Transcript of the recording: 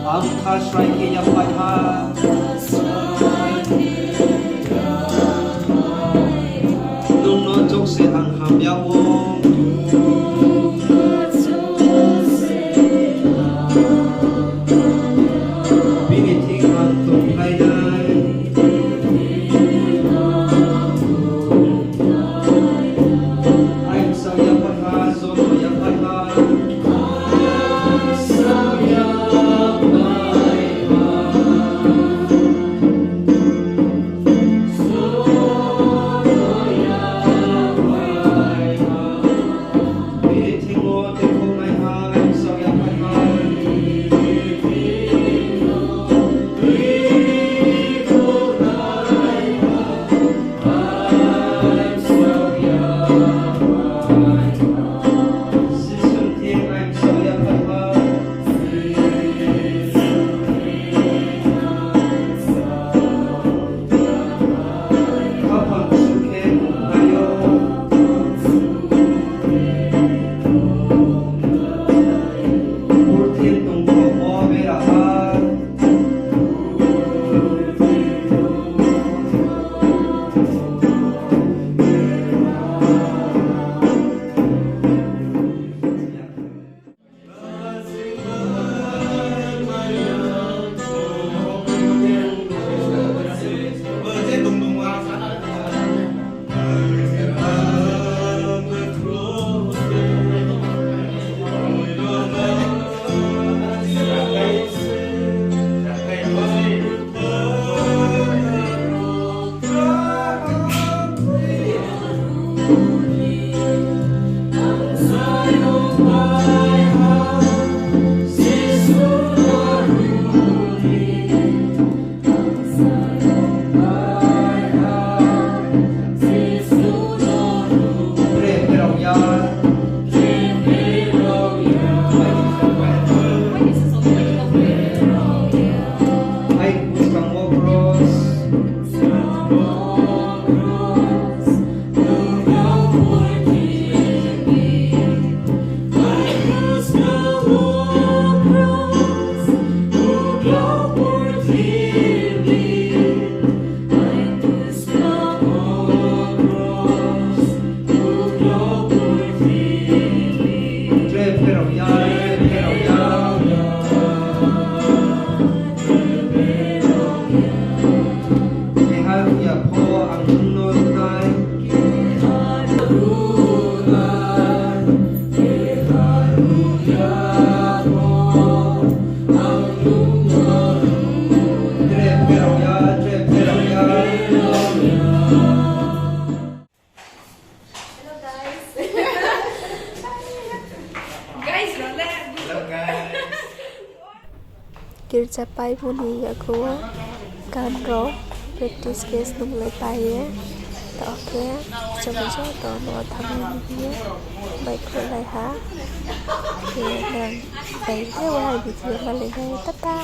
Angkasrai kiya paha Nung no chok se ang hamyawo Biniting ang tunghayan Ay sa ya paha Zono ya paha Kirjapai muni aku kan ro practice case nung lai pai ye to ke coba to no tham ni ye bai ko lai ha ke nang bai te wa bi ma le tata